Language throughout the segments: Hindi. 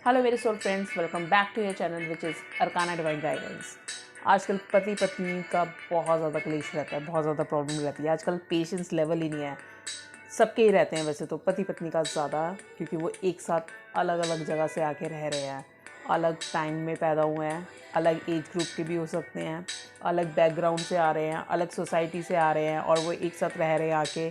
हेलो मेरे soul friends, welcome back to your channel which is Arcana divine guidance. आजकल पति पत्नी का बहुत ज़्यादा क्लेश रहता है, बहुत ज़्यादा प्रॉब्लम रहती है। आजकल पेशेंस लेवल ही नहीं है। सबके ही रहते हैं वैसे तो, पति पत्नी का ज़्यादा, क्योंकि वो एक साथ अलग अलग जगह से आके रह रहे हैं, अलग टाइम में पैदा हुए हैं, अलग एज ग्रुप के भी हो सकते हैं, अलग बैकग्राउंड से आ रहे हैं, अलग सोसाइटी से आ रहे हैं और वो एक साथ रह रहे हैं आके।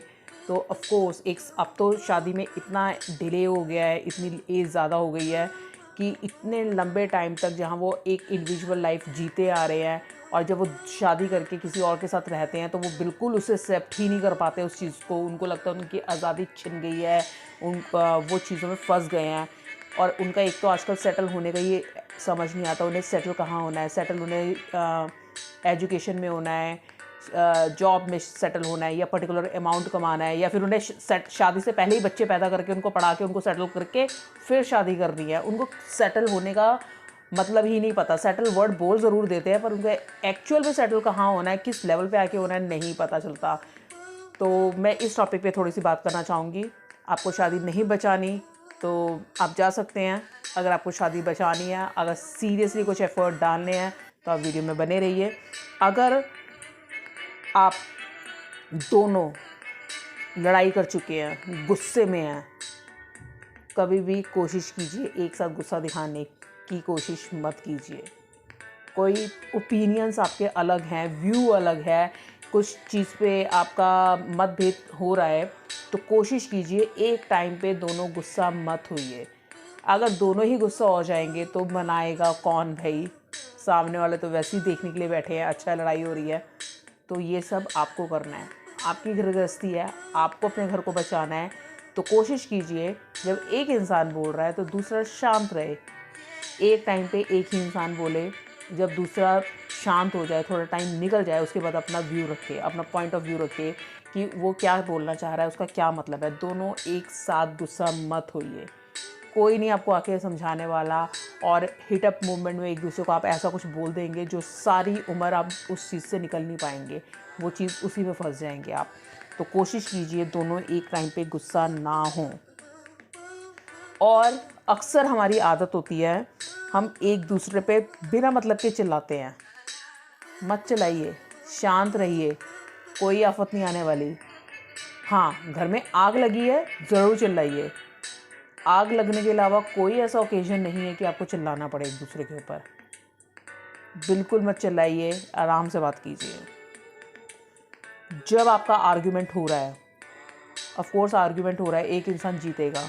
तो ऑफ कोर्स एक अब तो शादी में इतना डिले हो गया है, इतनी एज ज़्यादा हो गई है कि इतने लंबे टाइम तक जहाँ वो एक इंडिविजुअल लाइफ जीते आ रहे हैं और जब वो शादी करके किसी और के साथ रहते हैं तो वो बिल्कुल उसे एक्सेप्ट ही नहीं कर पाते उस चीज़ को। उनको लगता है उनकी आज़ादी छिन गई है, वो चीज़ों में फंस गए हैं। और उनका एक तो आजकल सेटल होने का ये समझ नहीं आता उन्हें सेटल कहाँ होना है। सेटल उन्हें एजुकेशन में होना है, जॉब में सेटल होना है, या पर्टिकुलर अमाउंट कमाना है, या फिर उन्हें शादी से पहले ही बच्चे पैदा करके उनको पढ़ा के उनको सेटल करके फिर शादी करनी है। उनको सेटल होने का मतलब ही नहीं पता। सेटल वर्ड बोल ज़रूर देते हैं पर उनको एक्चुअल में सेटल कहाँ होना है, किस लेवल पे आके होना है, नहीं पता चलता। तो मैं इस टॉपिक पे थोड़ी सी बात करना चाहूँगी। आपको शादी नहीं बचानी तो आप जा सकते हैं। अगर आपको शादी बचानी है, अगर सीरियसली कुछ एफर्ट डालने हैं तो आप वीडियो में बने रहिए। अगर आप दोनों लड़ाई कर चुके हैं, गुस्से में हैं, कभी भी कोशिश कीजिए एक साथ गुस्सा दिखाने की कोशिश मत कीजिए। कोई ओपिनियंस आपके अलग हैं, व्यू अलग है, कुछ चीज़ पे आपका मतभेद हो रहा है तो कोशिश कीजिए एक टाइम पे दोनों गुस्सा मत होइए। अगर दोनों ही गुस्सा हो जाएंगे तो मनाएगा कौन भाई? सामने वाले तो वैसे ही देखने के लिए बैठे हैं, अच्छा लड़ाई हो रही है। तो ये सब आपको करना है, आपकी घर गृहस्थी है, आपको अपने घर को बचाना है। तो कोशिश कीजिए जब एक इंसान बोल रहा है तो दूसरा शांत रहे। एक टाइम पे एक ही इंसान बोले, जब दूसरा शांत हो जाए, थोड़ा टाइम निकल जाए, उसके बाद अपना व्यू रखे, अपना पॉइंट ऑफ व्यू रखे कि वो क्या बोलना चाह रहा है, उसका क्या मतलब है। दोनों एक साथ गुस्सा मत होइए। कोई नहीं आपको आके समझाने वाला और हिट अप मूवमेंट में एक दूसरे को आप ऐसा कुछ बोल देंगे जो सारी उम्र आप उस चीज़ से निकल नहीं पाएंगे, वो चीज़ उसी में फंस जाएंगे आप। तो कोशिश कीजिए दोनों एक टाइम पे गुस्सा ना हो। और अक्सर हमारी आदत होती है हम एक दूसरे पे बिना मतलब के चिल्लाते हैं। मत चिल्लाइए, शांत रहिए, कोई आफत नहीं आने वाली। हाँ, घर में आग लगी है, ज़रूर चिल्लाइए। आग लगने के अलावा कोई ऐसा ओकेजन नहीं है कि आपको चिल्लाना पड़े एक दूसरे के ऊपर। बिल्कुल मत चिल्लाइए, आराम से बात कीजिए। जब आपका आर्ग्यूमेंट हो रहा है, ऑफ कोर्स आर्ग्यूमेंट हो रहा है, एक इंसान जीतेगा।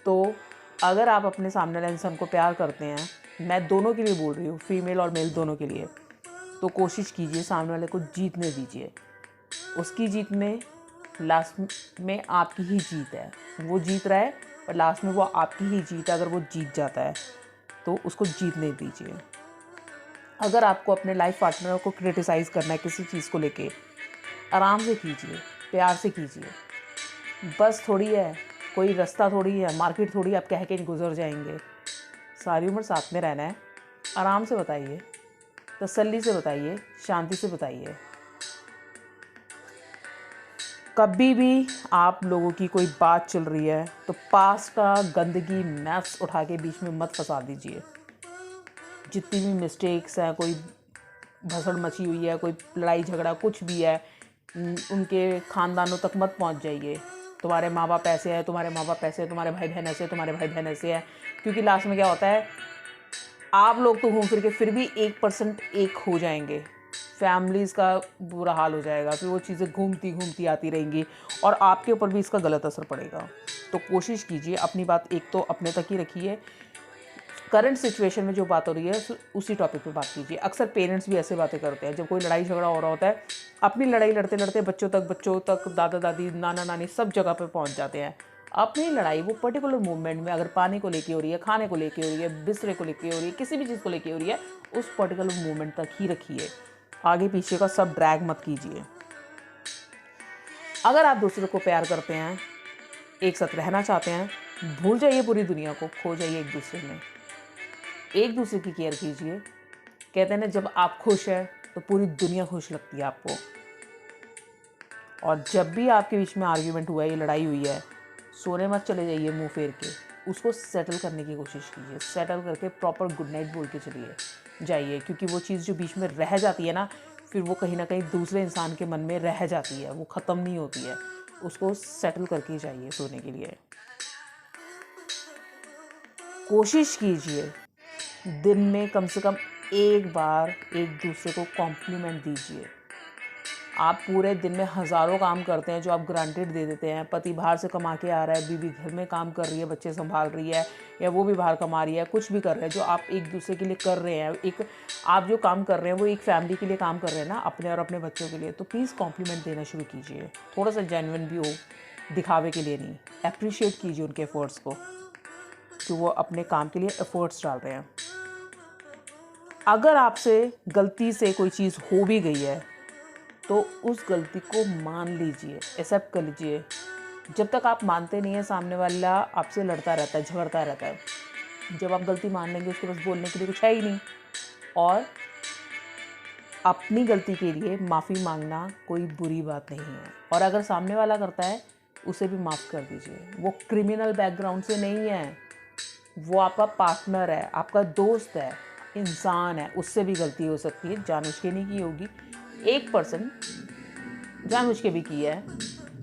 तो अगर आप अपने सामने वाले इंसान को प्यार करते हैं, मैं दोनों के लिए बोल रही हूँ, फीमेल और मेल दोनों के लिए, तो कोशिश कीजिए सामने वाले को जीतने दीजिए। उसकी जीत में लास्ट में आपकी ही जीत है। वो जीत रहा है पर लास्ट में वो आपकी ही जीत है। अगर वो जीत जाता है तो उसको जीतने दीजिए। अगर आपको अपने लाइफ पार्टनर को क्रिटिसाइज़ करना है किसी चीज़ को लेके, आराम से कीजिए, प्यार से कीजिए। बस थोड़ी है, कोई रास्ता थोड़ी है, मार्केट थोड़ी आप कह के गुजर जाएंगे। सारी उम्र साथ में रहना है। आराम से बताइए, तसल्ली से बताइए, शांति से बताइए। कभी भी आप लोगों की कोई बात चल रही है तो पास का गंदगी मैस उठा के बीच में मत फंसा दीजिए। जितनी भी मिस्टेक्स हैं, कोई भसड़ मची हुई है, कोई लड़ाई झगड़ा कुछ भी है, उनके ख़ानदानों तक मत पहुंच जाइए। तुम्हारे माँ बाप ऐसे हैं, तुम्हारे माँ बाप ऐसे हैं, तुम्हारे भाई बहन ऐसे, तुम्हारे भाई बहन ऐसे हैं। क्योंकि लास्ट में क्या होता है, आप लोग तो घूम फिर के फिर भी 1% एक हो जाएंगे, फैमिलीज़ का बुरा हाल हो जाएगा। फिर वो चीज़ें घूमती घूमती आती रहेंगी और आपके ऊपर भी इसका गलत असर पड़ेगा। तो कोशिश कीजिए अपनी बात एक तो अपने तक ही रखिए। करंट सिचुएशन में जो बात हो रही है उसी टॉपिक पे बात कीजिए। अक्सर पेरेंट्स भी ऐसे बातें करते हैं, जब कोई लड़ाई झगड़ा हो रहा होता है अपनी लड़ाई लड़ते लड़ते बच्चों तक दादा दादी नाना नानी सब जगह पे पहुंच जाते हैं। अपनी लड़ाई वो पर्टिकुलर मूवमेंट में, अगर पानी को लेके हो रही है, खाने को लेके हो रही है, बिस्तरे को लेके हो रही है, किसी भी चीज़ को लेके हो रही है, उस पर्टिकुलर मूवमेंट तक ही रखिए। आगे पीछे का सब ड्रैग मत कीजिए। अगर आप दूसरे को प्यार करते हैं, एक साथ रहना चाहते हैं, भूल जाइए पूरी दुनिया को, खो जाइए एक दूसरे में। एक दूसरे की केयर कीजिए। कहते हैं ना, जब आप खुश हैं तो पूरी दुनिया खुश लगती है आपको। और जब भी आपके बीच में आर्ग्यूमेंट हुआ है, ये लड़ाई हुई है, सोने मत चले जाइए मुंह फेर के। उसको सेटल करने की कोशिश कीजिए। सेटल करके प्रॉपर गुड नाइट बोल के चलिए जाइए, क्योंकि वो चीज़ जो बीच में रह जाती है ना, फिर वो कहीं ना कहीं दूसरे इंसान के मन में रह जाती है, वो ख़त्म नहीं होती है। उसको सेटल करके जाइए सोने के लिए। कोशिश कीजिए दिन में कम से कम एक बार एक दूसरे को कॉम्प्लीमेंट दीजिए। आप पूरे दिन में हज़ारों काम करते हैं जो आप ग्रांटेड दे देते हैं। पति बाहर से कमा के आ रहा है, बीवी घर में काम कर रही है, बच्चे संभाल रही है, या वो भी बाहर कमा रही है, कुछ भी कर रहे हैं जो आप एक दूसरे के लिए कर रहे हैं। एक आप जो काम कर रहे हैं वो एक फैमिली के लिए काम कर रहे हैं ना, अपने और अपने बच्चों के लिए। तो प्लीज़ कॉम्प्लीमेंट देना शुरू कीजिए, थोड़ा सा जेन्युइन भी हो, दिखावे के लिए नहीं। अप्रिशिएट कीजिए उनके एफर्ट्स को, कि वो अपने काम के लिए एफर्ट्स डाल रहे हैं। अगर आपसे गलती से कोई चीज़ हो भी गई है तो उस गलती को मान लीजिए, एक्सेप्ट कर लीजिए। जब तक आप मानते नहीं हैं, सामने वाला आपसे लड़ता रहता है, झगड़ता रहता है। जब आप गलती मान लेंगे, उसके पास बोलने के लिए कुछ है ही नहीं। और अपनी गलती के लिए माफ़ी मांगना कोई बुरी बात नहीं है। और अगर सामने वाला करता है, उसे भी माफ़ कर दीजिए। वो क्रिमिनल बैकग्राउंड से नहीं है, वो आपका पार्टनर है, आपका दोस्त है, इंसान है। उससे भी गलती हो सकती है, जानबूझ के नहीं की होगी। 1% जानबूझ के भी किया है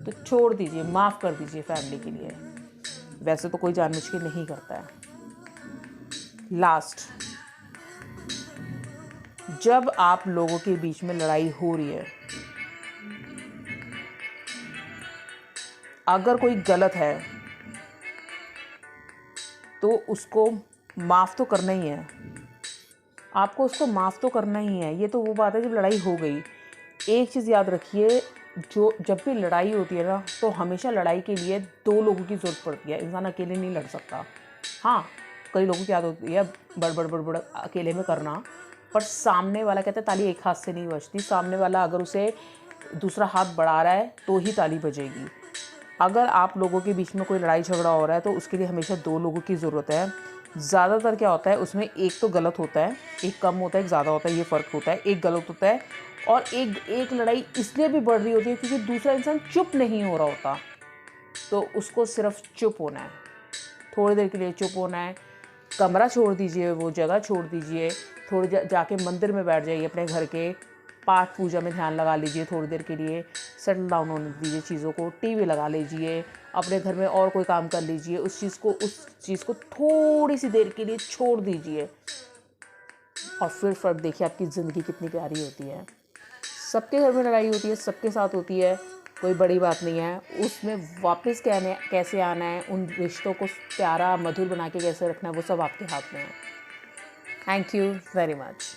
तो छोड़ दीजिए, माफ़ कर दीजिए फैमिली के लिए। वैसे तो कोई जानबूझ के नहीं करता है। लास्ट, जब आप लोगों के बीच में लड़ाई हो रही है, अगर कोई गलत है तो उसको माफ़ तो करना ही है। आपको उसको माफ़ तो करना ही है। ये तो वो बात है जब लड़ाई हो गई। एक चीज़ याद रखिए, जो जब भी लड़ाई होती है ना, तो हमेशा लड़ाई के लिए 2 लोगों की ज़रूरत पड़ती है। इंसान अकेले नहीं लड़ सकता। हाँ, कई लोगों की आदत होती है बड़ अकेले में करना, पर सामने वाला कहता है ताली एक हाथ से नहीं बजती। सामने वाला अगर उसे दूसरा हाथ बढ़ा रहा है तो ही ताली बजेगी। अगर आप लोगों के बीच में कोई लड़ाई झगड़ा हो रहा है तो उसके लिए हमेशा 2 लोगों की ज़रूरत है। ज़्यादातर क्या होता है, उसमें एक तो गलत होता है, एक कम होता है, एक ज़्यादा होता है, ये फ़र्क होता है। एक गलत होता है और एक लड़ाई इसलिए भी बढ़ रही होती है क्योंकि दूसरा इंसान चुप नहीं हो रहा होता। तो उसको सिर्फ चुप होना है, थोड़ी देर के लिए चुप होना है। कमरा छोड़ दीजिए, वो जगह छोड़ दीजिए, थोड़ी जाके मंदिर में बैठ जाइए, अपने घर के पाठ पूजा में ध्यान लगा लीजिए थोड़ी देर के लिए। सेटल डाउन होने दीजिए चीज़ों को। टीवी लगा लीजिए, अपने घर में और कोई काम कर लीजिए। उस चीज़ को थोड़ी सी देर के लिए छोड़ दीजिए, और फिर फ़र्क देखिए आपकी ज़िंदगी कितनी प्यारी होती है। सबके घर में लड़ाई होती है, सबके साथ होती है, कोई बड़ी बात नहीं है। उसमें वापस कैसे आना है, उन रिश्तों को प्यारा मधुर बना के कैसे रखना है, वो सब आपके हाथ में है। Thank you very much.